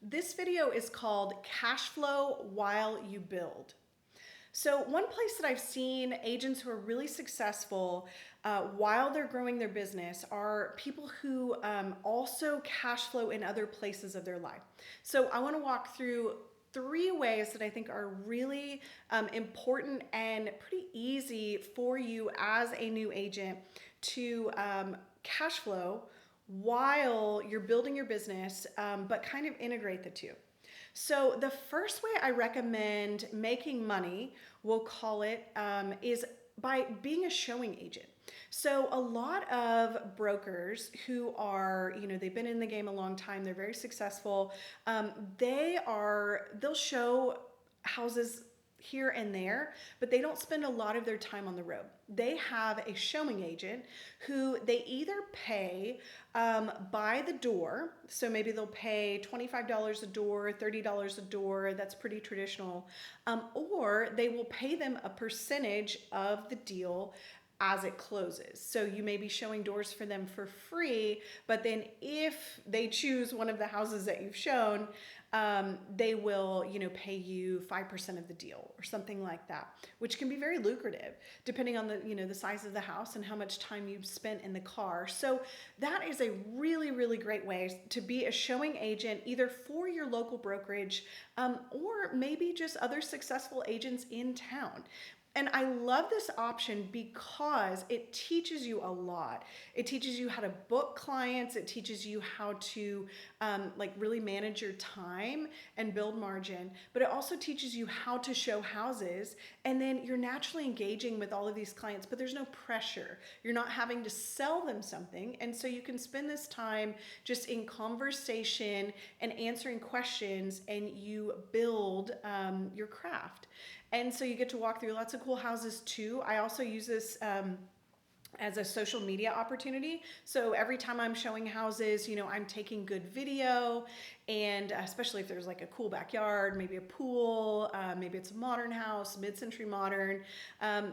This video is called Cash Flow While You Build. So one place that I've seen agents who are really successful while they're growing their business are people who also cash flow in other places of their life. So I want to walk through 3 ways that I think are really important and pretty easy for you as a new agent to cash flow while you're building your business, but kind of integrate the two. So the first way I recommend making money, we'll call it, is by being a showing agent. So a lot of brokers who are, they've been in the game a long time, they're very successful. They'll show houses here and there, but they don't spend a lot of their time on the road. They have a showing agent who they either pay by the door. So maybe they'll pay $25 a door, $30 a door. That's pretty traditional. Or they will pay them a percentage of the deal as it closes. So you may be showing doors for them for free, but then if they choose one of the houses that you've shown, they will, pay you 5% of the deal or something like that, which can be very lucrative depending on the size of the house and how much time you've spent in the car. So that is a really, really great way to be a showing agent, either for your local brokerage or maybe just other successful agents in town. And I love this option because it teaches you a lot. It teaches you how to book clients. It teaches you how to really manage your time and build margin. But it also teaches you how to show houses. And then you're naturally engaging with all of these clients, but there's no pressure. You're not having to sell them something. And so you can spend this time just in conversation and answering questions, and you build your craft. And so you get to walk through lots of cool houses too. I also use this as a social media opportunity. So every time I'm showing houses, I'm taking good video, and especially if there's like a cool backyard, maybe a pool, maybe it's a modern house, mid-century modern,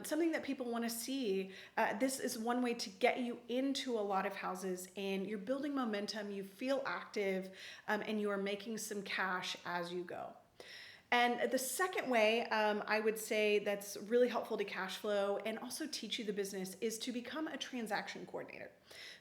something that people want to see. This is one way to get you into a lot of houses, and you're building momentum, you feel active, and you are making some cash as you go. And the second way I would say that's really helpful to cash flow and also teach you the business is to become a transaction coordinator.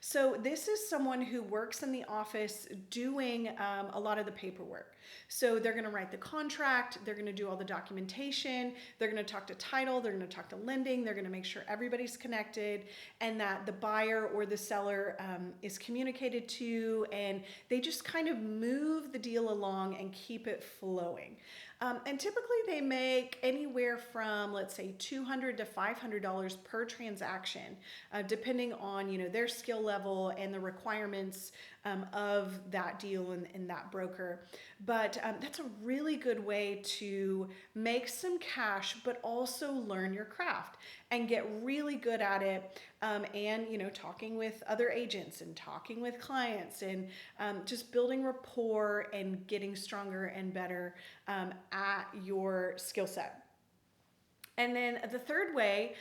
So this is someone who works in the office doing a lot of the paperwork. So they're going to write the contract, they're going to do all the documentation, they're going to talk to title, they're going to talk to lending, they're going to make sure everybody's connected and that the buyer or the seller is communicated to, and they just kind of move the deal along and keep it flowing. And typically they make anywhere from, let's say, $200 to $500 per transaction, depending on their skill level and the requirements of that deal and that broker. But that's a really good way to make some cash, but also learn your craft and get really good at it. And talking with other agents and talking with clients and just building rapport and getting stronger and better at your skill set. And then the third way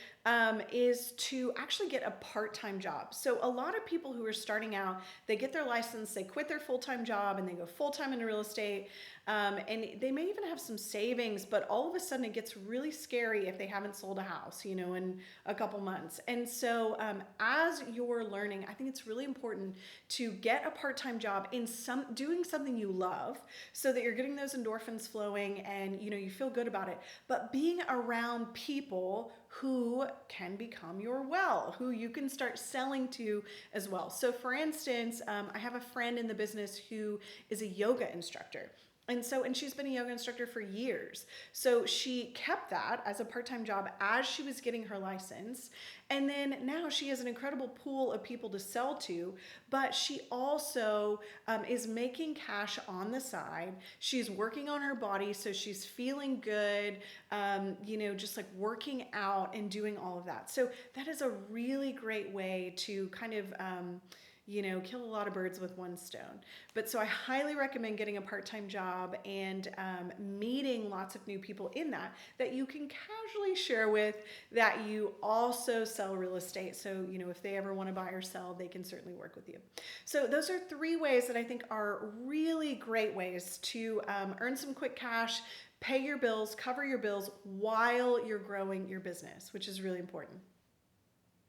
is to actually get a part-time job. So a lot of people who are starting out, they get their license, they quit their full-time job, and they go full-time into real estate. And they may even have some savings, but all of a sudden it gets really scary if they haven't sold a house, in a couple months. And so as you're learning, I think it's really important to get a part-time job in doing something you love, so that you're getting those endorphins flowing and you feel good about it. But being around people who can become your who you can start selling to as well. So for instance, I have a friend in the business who is a yoga instructor. And she's been a yoga instructor for years. So she kept that as a part-time job as she was getting her license. And then now she has an incredible pool of people to sell to, but she also is making cash on the side. She's working on her body, so she's feeling good, just like working out and doing all of that. So that is a really great way to kind of kill a lot of birds with one stone. But so I highly recommend getting a part-time job and meeting lots of new people in that you can casually share with, that you also sell real estate. So, if they ever want to buy or sell, they can certainly work with you. So those are 3 ways that I think are really great ways to earn some quick cash, pay your bills, cover your bills while you're growing your business, which is really important.